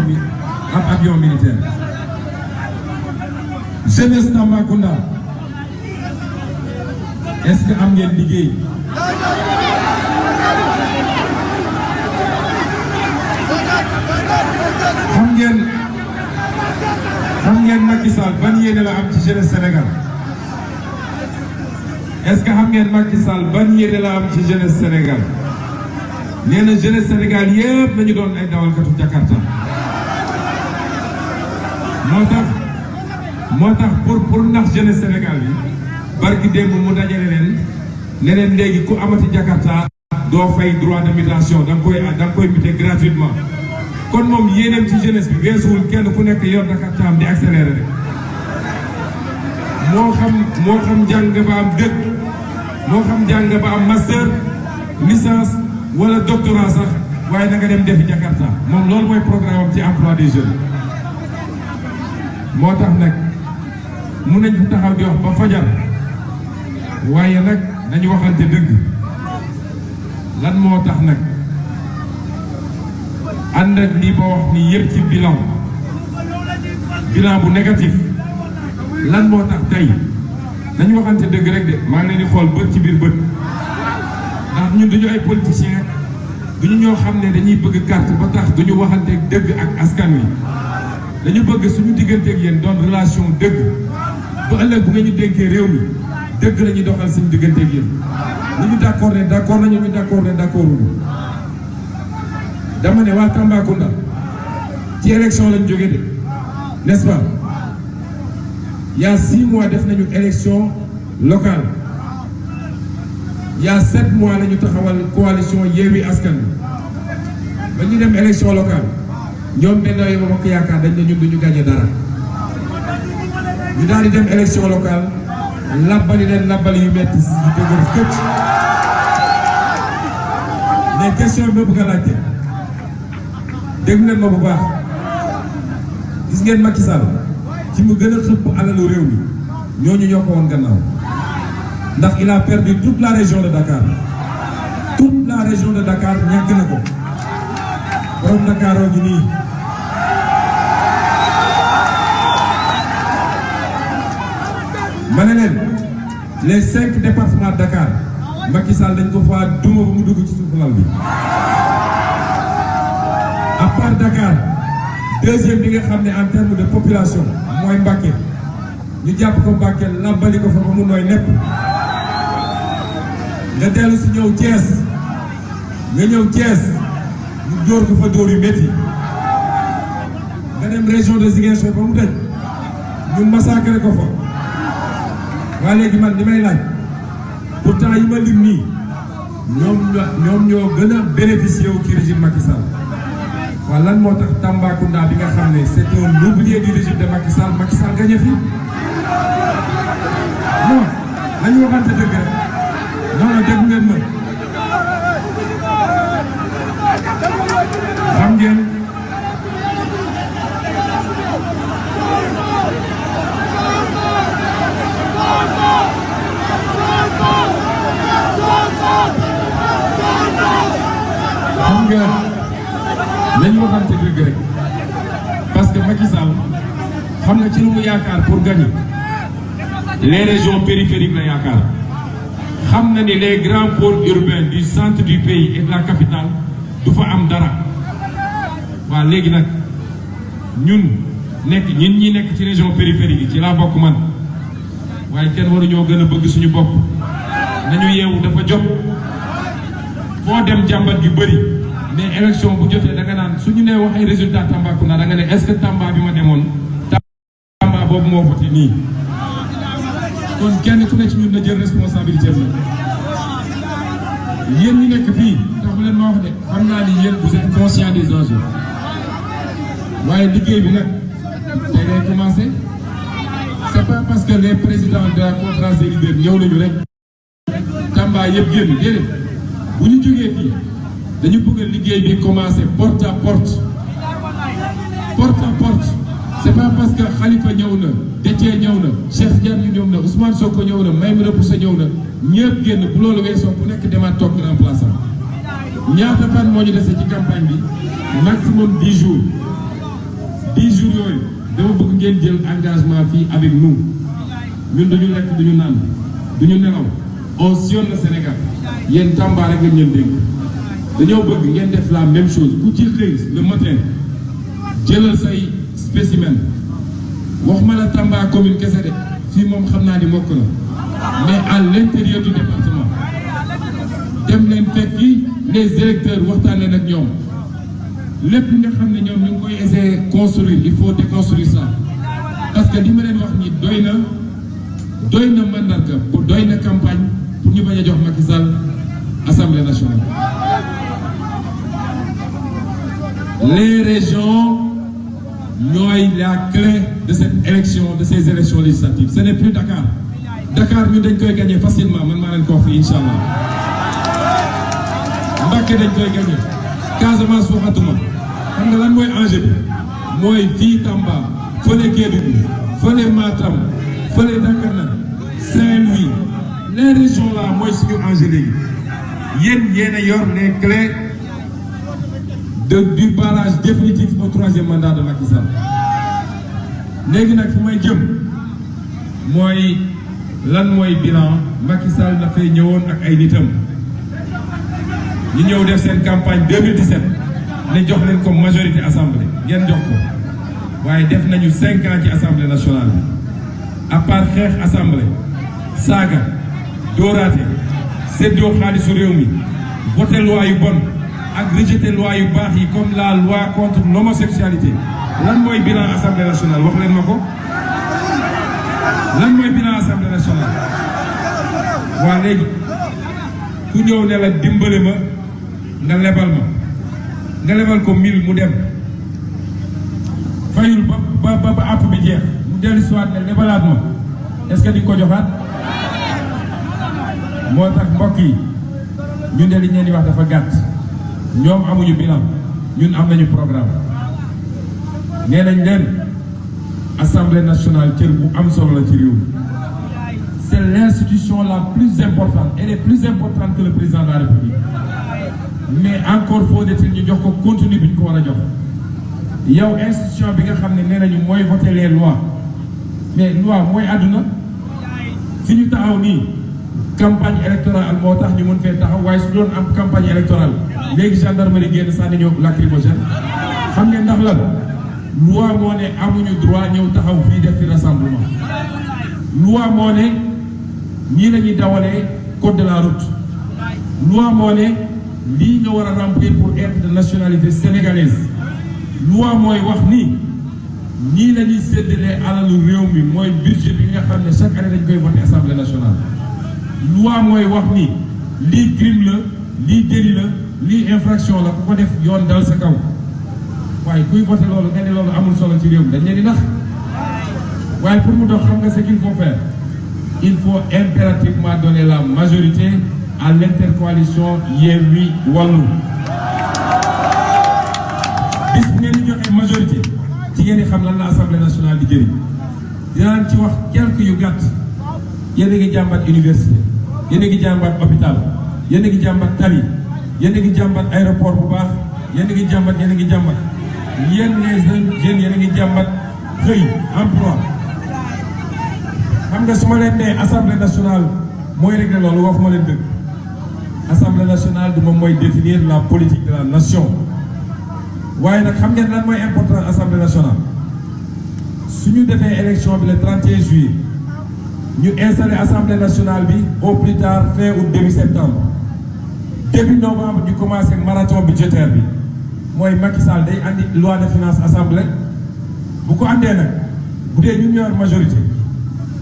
bi ab avion militaire. Jeunesse Tambacounda est-ce que am ngeen liggéey? xam ngeen Macky Sall ban yéene la am ci jeunesse Sénégal? est-ce que xam ngeen Macky Sall ban yéene la am ci jeunesse Sénégal? nee na jeunesse Sénégal yépp nañu doon ay dawalkatu Jakarta. moo tax pour ndax jeunesse Sénégal bi barki démb mu dajale leen ne leen léegi ku amati Jakarta doo fay droit de mutation da nga koy muter gratuitement. kon moom yéeneem ci jeunesse bi weesuwul kenn ku nekk yor Jakarta am di accélérer rek moo xam jàng ba am dëkk moo xam jàng ba am master licence wala doctorat sax waaye na nga dem defi Jakarta moom loolu mooy programme am ci emploi des jeunes. moo tax nag mun nañ fi taxaw di wax ba fajar waaye nag nañu waxante dëgg lan moo tax nag ànd ak lii ba wax ni yëpp ci bilan bu négatif lan moo tax tey nañu waxante dëgg rek de maa ngi leen di xool bët ci biir bët ndax ñun duñu ay politiciens duñu ñoo xam ne dañuy bëgg carte ba tax duñu waxante dëgg ak askan wi dañu bëgg suñu digganteeg yéen doon relation dëgg ba ëllëg bu nga ñu dénkee réew mi dëgg la ñuy doxal suñu digganteeg yéen ni ñu d'accord ne d'accord nañu ñu d'accord ne d'accorduñu dama ne waa Tambacounda ci élection lañ jógee de n'est-ce pas il y a 6 mois def nañu élection locale il y a 7 mois lañu taxawal coalition Yewwi Askan Wi ba ñu dem élection locale ñoom Benno Bokk Yaakaar dañ ne ñun duñu gagné dara ñu daal di dem élection locale labbali yu metti yu dëgër këcc mais question bi ma bëgg a laajte dégg leen ma bu baax gis ngeen Macky Sall ci mu gën a xëpp alalu réew mi ñooñu ñoo ko woon gannaaw ndax il a perdu toute la région de Dakar ñàkk na ko borom Dakar oo gi nii ma ne leen les 5 départements de Dakar Macky Sall dañ ko faa duma ba mu dugg ci suufu lal bi à part Dakar deuxième bi nga xam ne en termes de population mooy Mbacké ñu jàpp ko Mbacké làbbali ko fa ba mu nooy nepp nga dellu si ñëw Thiès ñu dóor ko fa dóor yu métti nga dem région de Ziguinchor ba mu daj ñu massacré ko fa waa léegi man li may laaj pourtant yi ma lim nii ñoom ñoo gën a bénéficié wu ci régime Macky Sall waaw lan moo tax Tambacounda bi nga xam ne c'est un oublié du régime de Macky Sall gagné fi non nañu waxante dëgg rek non dégg ngeen ma xam ngeen nañu waxante dëgg rek parce que Macky Sall xam na ci lu mu yaakaar pour gagner les régions périphériques la yaakaar xam na ni les grands pôles urbains du centre du pays et de la capitale du fa am dara waa léegi nag ñun ñi nekk ci région périphérique yi ci laa bokk man waaye kenn waruñoo gën a bëgg suñu bopp nañu yeewu dafa jot foo dem jàmbat yu bëri mais élection bu jotee da nga naan suñu nee waxee résultat Tambacounda da nga ne est-ce que Tamba bi ma demoon Tamba boobu moo foti nii kon kenn ku ne ci ñun na jël responsabilité bi yéen ñi nekk fii taxu leen ma wax de xam naa ni yéen vous êtes conscient des enjeux waaye liggéey bi nag tey day commencé c'est pas parce que les présidents de la conférence des leaders ñëw nañu rek Tamba yëpp génn déedéet bu ñu jógee fii dañu bëgg a liggéey bi commencé porte à porte c'est pas parce que Khalifa ñëw na Déthié ñëw na Cheikh Diagne ñëw na Ousmane Sonko ñëw na Maïmouna Bousso ñëw na ñëpp génn bu loolu weesoo ku nekk demaat toog remplaçant ñaata fan moo ñu dese ci campagne bi maximum 10 jours bëgg ngeen jël engagement fii avec nous ñun duñu lekk duñu naan duñu nelaw on sillonne le Sénégal yéen Tamba rek lañ leen dégg dañoo bëgg ngeen def la même chose ku ci xëy le matin jëlal say spécimen wax ma la Tamba commune kese de fii moom xam naa ni mokk na mais à l'intérieur du département dem leen fekki les électeurs waxtaan leen ak ñoom lépp nga xam ne ñoom ñu ngi koy essayer construire il faut déconstruire ça parce que li ma leen wax ni doy na mandarga pour doy na campagne pour ñu bañ a jox Macky Sall Assemblée nationale. Les régions ñooy la clé de cette élection de ces élections législatives ce n'est plus Dakar Dakar ñun dañ koy gagner facilement man maa leen ko wax fii incha allah Mbacké dañ koy gagner Casamance waxatuma xam nga lan mooy enjeu bi mooy fii Tamba fële Kédougou fële Matam fële Dagana Saint-Louis les régions là mooy suñu enjeu léegi yéen a yor les clés du barrage définitif au troisième mandat de Macky Sall léegi nag fu may jëm mooy lan mooy bilan Macky Sall dafay ñëwoon ak ay nitam ñu ñëw def seen campagne 2017 ne jox leen ko majorité assemblée ngeen jox ko waaye def nañu 5 ans ci assemblée nationale bi à part xeex assemblée saaga dooraate séddoo xaalisu réew mi voté loi yu bon ak rejeté loi yu baax yi comme la loi contre l'homosexualité lan mooy bilan assemblée nationale wax leen ma ko lan mooy bilan assemblée nationale waa léegi ku ñëw ne la dimbale ma nga lebal ko 1000 mu dem fayul ba àpp bi jeex mu dellu si waat ne lebalaat ma est-ce que di ko joxaat moo tax mbokk yi ñun de li ñeen di wax dafa gàtt ñoom amuñu bilan ñun am nañu programme nee nañ leen assemblée nationale cër bu am solo la ci réew mi c'est l'institution la plus importante elle est plus importante que le président de la République mais encore faut-il ñu jox ko contenu bi ñu ko war a jox yow institution bi nga xam ne nee nañu mooy voter les lois mais loi mooy àdduna fi ñu taxaw nii campagne électorale moo tax ñu mën fee taxaw waaye su doon am campagne électorale léegi gendarmerie génn sànni ñëw lacrymogène xam ngeen ndax lan loi moo ne amuñu droit ñëw taxaw fii def fi rassemblement loi moo ne ñii la ñuy dawalee code de la route loi moo ne lii nga war a remplir pour être de nationalité sénégalaise loi mooy wax ni ñii la ñuy séddalee alalu réew mi mooy budget bi nga xam ne chaque année dañ koy voter assemblée nationale loi mooy wax ni lii crime la lii délit la lii infraction la ku ko def yoon dal sa kaw waaye kuy voté loolu nga ne loolu amul solo ci réew mi dañ leen di nax waaye pour mu dox xam nga ce qu'il faut faire il faut impérativement donner la majorité à l'intercoalition Yewwi Wallu bis bu ngeen di joxe majorité ci ngeen di xam lan la assemblée nationale di jëriñ dinaan ci wax quelques yu gàtt yéen a ngi jàmbat université yéen a ngi jàmbat hôpital yéen a ngi jàmbat tali yéen a ngi jàmbat aéroport bu baax yéen a ngi jàmbat yéen les jeunes yéen a ngi jàmbat xëy emploi xam nga su ma leen nee assemblée nationale mooy régler loolu waxuma leen dëgg assemblée nationale du moom mooy définir la politique de la nation waaye nag xam ngeen lan mooy important assemblée nationale su ñu defee élection bi le 31 juillet ñu installé assemblée nationale bi au plus tard fin août début septembre début novembre ñu commencé marathon budgétaire bi mooy Macky Sall day andi loi de finances assemblée bu ko andee nag bu dee ñu yor majorité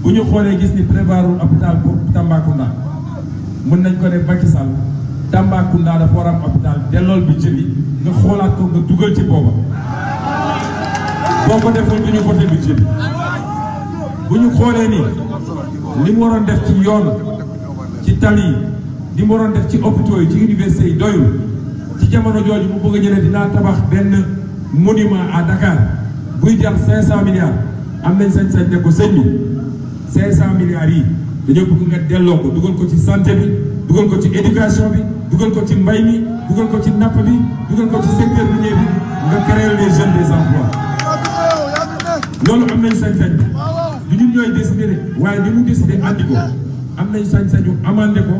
bu ñu xoolee gis ni prévoirul hôpital pour Tambacounda mën nañ ko ne Macky Sall Tambacounda dafa war a am hôpital dellool budget bi nga xoolaat ko nga dugal ci booba boo ko deful du ñu voté budget bi bu ñu xoolee ni li mu waroon def ci yoon ci tali yi li mu waroon def ci hôpitaux yi ci université yi doyul ci jamono jooju mu bëgg a ñëne dinaa tabax benn monument à Dakar buy jar 500 milliards am nañ sañ-sañ ne ko sëñ bi 500 milliards yi dañoo bëgg nga delloo ko dugal ko ci santé bi dugal ko ci éducation bi dugal ko ci mbay mi dugal ko ci napp bi dugal ko ci secteur minier bi nga créer les jeunes des emplois loolu waaye ni mu décidé andi ko am nañ sañ-sañu amandé ko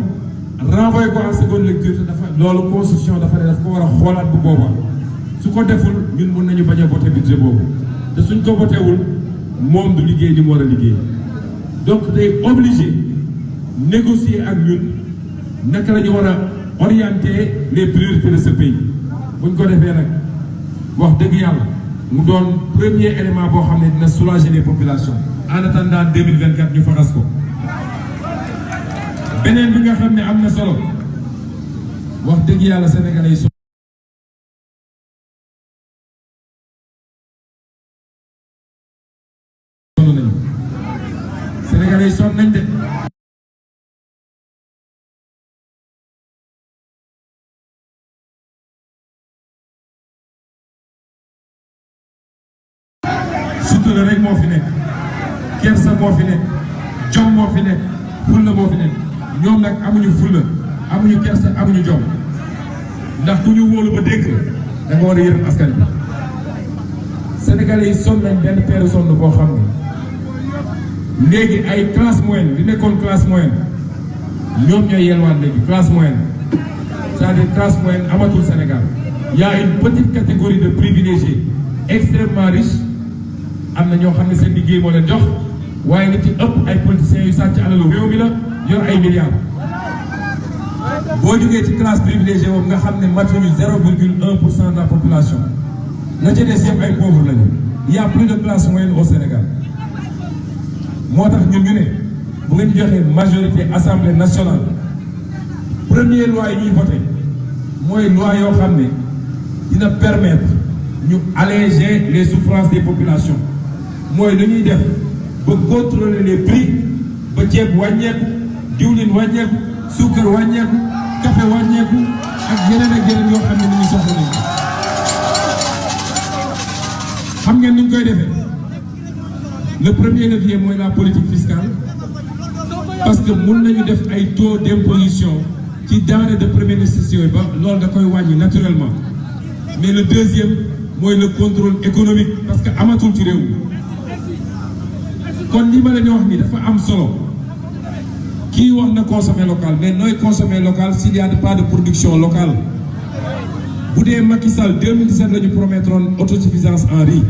renvoyé ko en seconde lecture te dafa loolu constitution dafa ne daf ko war a xoolaat bu booba su ko deful ñun mën nañu bañ a voté budget boobu te suñ ko voté wul moom du liggéey ni mu war a liggéey donc day obligé négocier ak ñun naka la ñu war a orienter les priorités de ce pays buñ ko defee nag wax dëgg yàlla mu doon premier élément boo xam ne dina soulager les populations en attendant 2024 ñu faxas ko beneen bi nga xam ne am na solo wax dëgg yàlla sénégalais yi sonn nañu sénégalais yi sonn nañ de sutura rek moo fi nekk kersa moo fi nekk jom moo fi nekk fulla moo fi nekk ñoom nag amuñu fulla amuñu kersa amuñu jom ndax ku ñu wóolu ba dégg da nga war a yërëm askan bi sénégalais yi sonn nañ benn peeru sonn boo xam ne léegi ay classe moyenne li nekkoon classe moyenne ñoom ñooy yelwaan léegi classe moyenne c'est-à-dire classe moyenne amatul Sénégal y a une petite catégorie de privilégiés extrêmement riches am na ñoo xam ne seen liggéey moo leen jox waaye nga ci ëpp ay politiciens yu sàcc alalu réew mi la yor ay milliards boo jógee ci classe privilégiée boobu nga xam ne matuñu 0,1% de la population la ca des yëpp ay pauvres lañu il y a plus de classe moyenne au Sénégal moo tax ñun ñu ne bu ngeen joxee majorité assemblée nationale première loi yi ñuy voté mooy loi yoo xam ne dina permettre ñu alléger les souffrances des populations mooy lu ñuy def ba contrôler les prix ba ceeb wàññeeku diwlin wàññeeku suukar wàññeeku café wàññeeku ak yeneen yoo xam ne ni ñu soxla nañ xam ngeen ni ñu koy defee le premier levier mooy la politique fiscale parce que mun nañu def ay taux d'imposition ci denrées de première nécessité ba loolu da koy wàññi naturellement mais le deuxième mooy le contrôle économique parce que amatul ci réew mi kon li ma leen di wax nii dafa am solo kii wax na consommer local mais nooy consommer local s'il y a pas de production locale bu dee Macky Sall 2017 la ñu promettroon autosuffisance en riz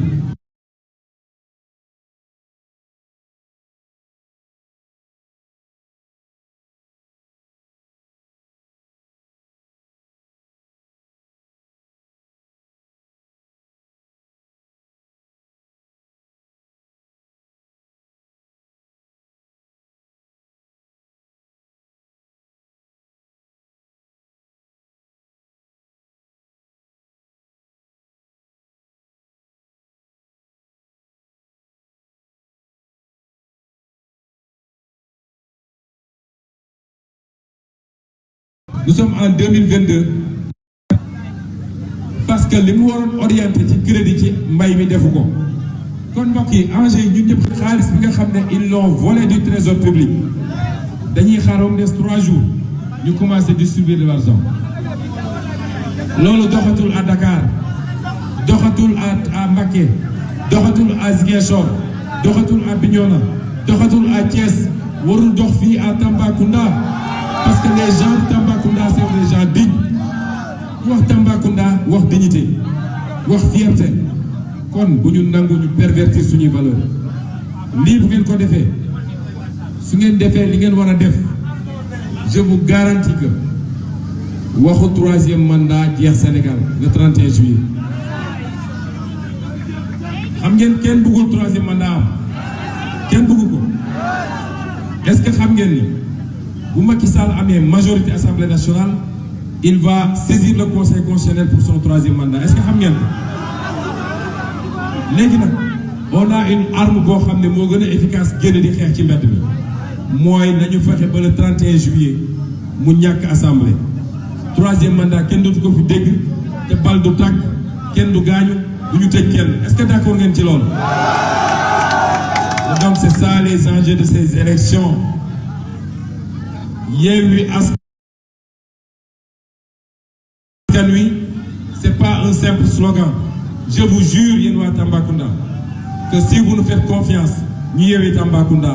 nous sommes en 2022 parce que li mu waroon orienté ci crédit ci mbay mi defu ko kon mbokk yi enjeu yi ñun ñëpp xaalis bi nga xam ne ils l'ont volé du trésor public dañuy xaaroon des 3 jours ñu commencé distribuer de l'argent loolu doxatul à Dakar doxatul à Mbacké doxatul à Ziguinchor doxatul à Bignona doxatul à Thiès warul dox fii à Tambacounda parce que les gens de Tambacounda c'est des gens dignes wax Tambacounda wax dignité wax fierté kon bu ñu nangu ñu pervertir suñuy valeur lii bu ngeen ko defee su ngeen defee li ngeen war a def je vous garantis que waxu 3e mandat jeex Sénégal le 31 juillet xam ngeen kenn bëggul 3e mandat am kenn bëggu ko est-ce que xam ngeen ni bu Macky Sall amee majorité assemblée nationale il va saisir le conseil constitutionnel pour son 3e mandat est-ce que xam ngeen ko léegi nag on a une arme boo xam ne moo gën a efficace génn di xeex ci mbedd mi mooy nañu fexe ba le 31 juillet mu ñàkk assemblée 3e mandat kenn dootu ko fi dégg te bal du tàkk kenn du gaañu du ñu tëj kenn est-ce que d'accord ngeen ci loolu donc c'est ça les enjeux de ces élections Yewwi Askan Wi c'est pas un simple slogan je vous jure yéen waa Tambacounda que si vous nous faites confiance ñu yeewi Tambacounda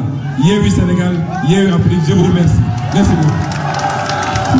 yeewi Sénégal yeewi Afrique. Je vous remercie. Merci beaucoup.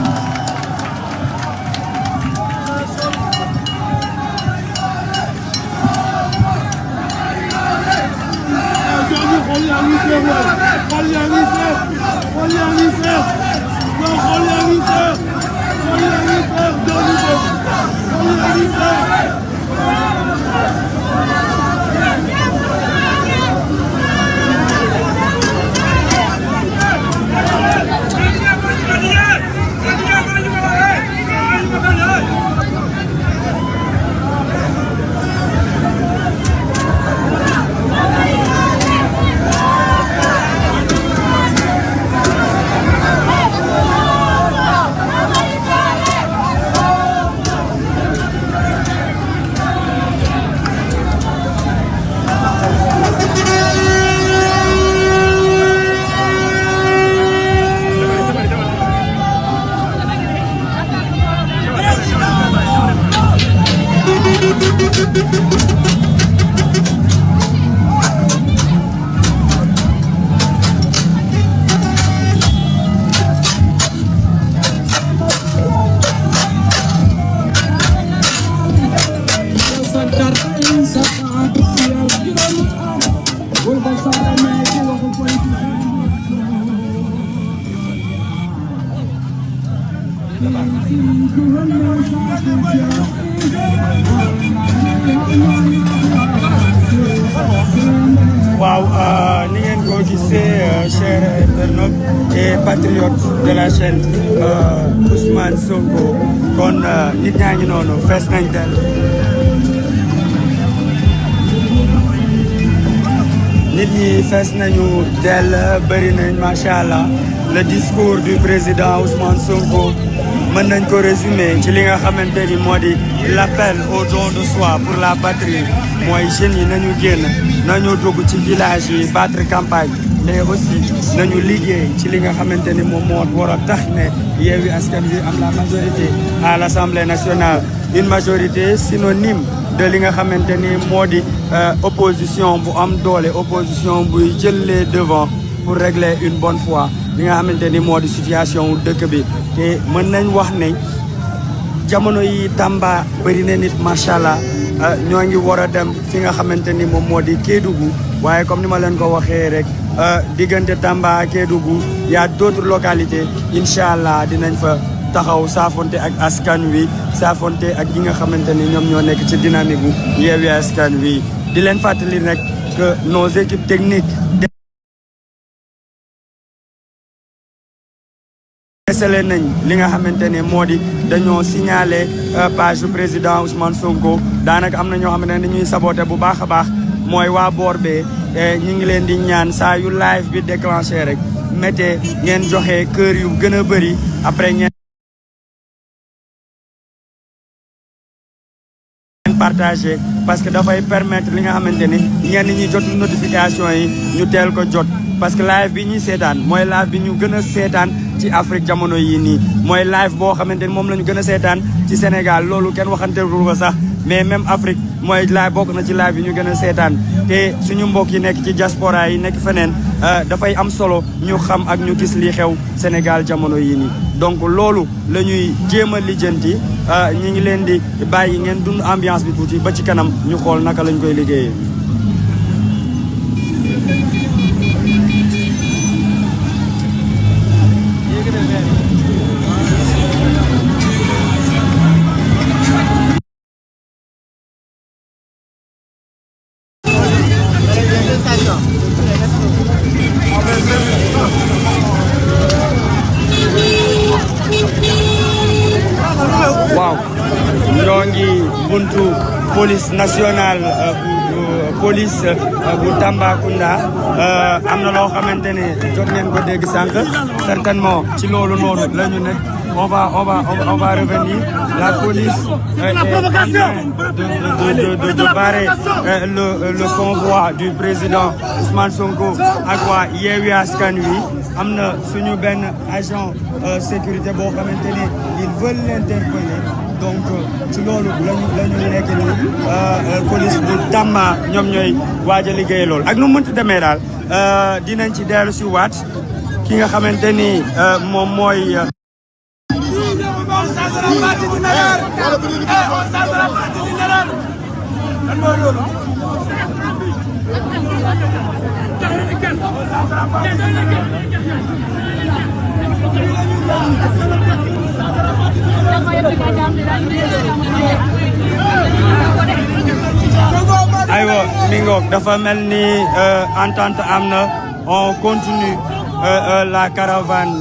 Waaw ni ngeen ko gisee chers internautes et patriotes de la chaîne Ousmane Sonko kon nit ñaa ngi noonu fees nañ del nit ñi fees nañu del bëri nañ macha allah le discours du président Ousmane Sonko mën nañ ko résumer ci li nga xamante ni moo di l'appel au don de soi pour la patrie mooy jeunes yi nañu génn nañu dugg ci village yi battre campagne mais aussi nañu liggéey ci li nga xamante ni moom moo war a tax ne Yewwi Askan Wi am la majorité à l'Assemblée nationale une majorité synonyme de li nga xamante ni moo di opposition bu am doole opposition buy jël les devants pour régler une bonne fois li nga xamante ni moo di situation wu dëkk bi te mën nañ wax ne jamono yi Tamba bëri na nit macha allah ñoo ngi war a dem fi nga xamante ni moom moo di Kédougou waaye comme ni ma leen ko waxee rek diggante Tamba Kédougou y a d'autres localités incha allah dinañ fa taxaw saafonte ak askan wi saafonte ak ñi nga xamante ni ñoom ñoo nekk ci dynamique bu Yewwi Askan Wi di leen fàttali rek que nos équipes techniques desale nañ li nga xamante ne moo di dañoo signalé page du président Ousmane Sonko daanaka am na ñoo xam ne dañuy saboté bu baax a baax mooy waa boor bee ñi ngi leen di ñaan saa yu live bi déclenché rek mettez ngeen joxe kër yu gën a bëri après ngeen partagé parce que dafay permettre li nga xamante ni ñenn ñi jot notification yi ñu teel ko jot parce que live bi ñuy seetaan mooy live bi ñu gën a seetaan ci Afrique jamono yii nii mooy live boo xamante ni moom la ñu gën a seetaan ci Sénégal loolu kenn waxantewul ko sax mais même Afrique mooy live bokk na ci live yi ñu gën a seetaan te suñu mbokk yi nekk ci diaspora yi nekk feneen dafay am solo ñu xam ak ñu gis lii xew Sénégal jamono yii nii donc loolu la ñuy jéem a lijjanti ñi ngi leen di bàyyi ngeen dund ambiance bi tuuti ba ci kanam ñu xool naka lañ koy liggéeyee. waaw ñoo ngi buntu police nationale police bu Tambacounda am na loo xamante ne jot ngeen ko dégg sànq certainement ci loolu noonu la ñu nekk on va revenir la police est en train de barrer le convoi du président Ousmane Sonko ak waa Yewwi Askan Wi am na suñu benn agent sécurité boo xamante ne ils veulent l'interpeller donc ci loolu lañu nekk nii police bu Tamba ñoom ñooy waaj a liggéey loolu ak nu mu mënti demee daal dinañ ci dellu si waat ki nga xamante ni moom mooy aywa mi ngoog dafa mel ni entente am na on continue la caravane.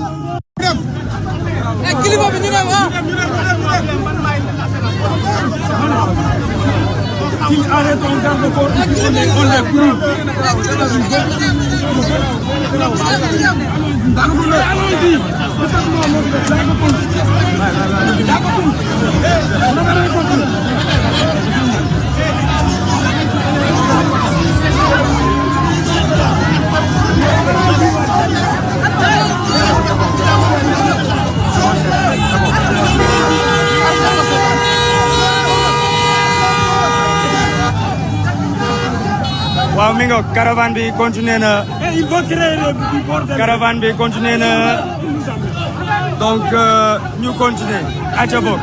waaw mi ngoog caravane bi continué na. caravane bi continué na donc ñu continué aca boog.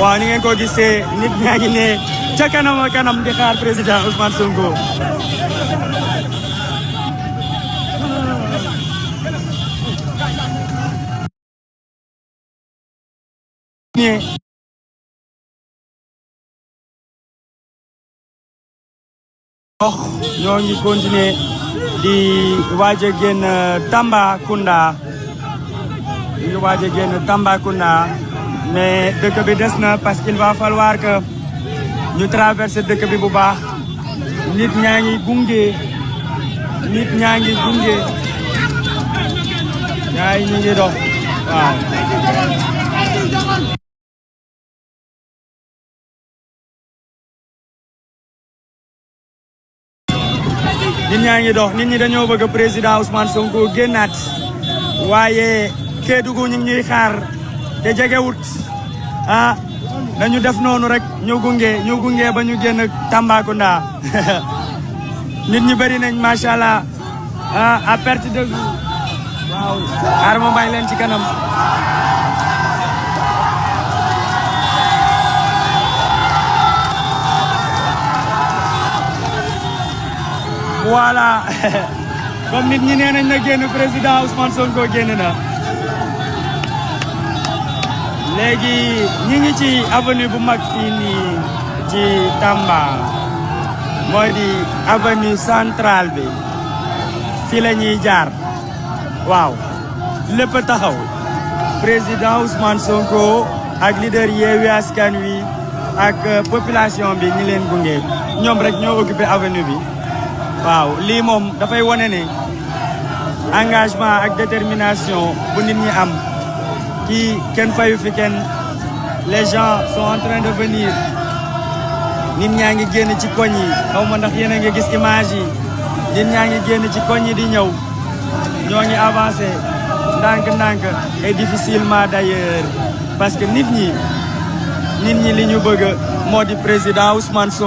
waaw ni ngeen ko gisee nit ñaa ngi ne ca kanam a kanam di xaar président Ousmane Sonko. ñoo ngi continuer di waaj a génn Tambacounda ñu ngi waaj a génn Tambacounda mais dëkk bi des na parce qu'il va falloir que ñu traverser dëkk bi bu baax nit ñaa ngi gunge yaay ñu ngi dox waaw. nit ñaa ngi dox nit ñi dañoo bëgg président Ousmane Sonko génnaat waaye Kédougou ñu ngi ñuy xaar te jegewut dañu def noonu rek ñu gunge ba ñu génn Tambacounda nit ñi bëri nañ macha allah à perte de vue waaw xaar ma bàyyi leen ci kanam. voilà comme nit ñi nee nañ na génn président Ousmane Sonko génn na léegi ñi ngi ci avenue bu mag fii nii ci Tamba mooy di avenue centrale bi fii la ñuy jaar waaw lépp taxaw président Ousmane Sonko ak leader Yewwi Askan Wi ak population bi ñi leen gunge ñoom rek ñoo occupé avenue bi. waaw lii moom dafay wane ne engagement ak détermination bu nit ñi am kii kenn fayu fi kenn les gens sont en train de venir nit ñaa ngi génn ci koñ yi xaw ma ndax yéen a ngi gis image yi nit ñaa ngi génn ci koñ yi di ñëw ñoo ngi avancé ndànk-ndànk et difficilement d'ailleurs parce que nit ñi li ñu bëgg moo di président Ousmane Sonko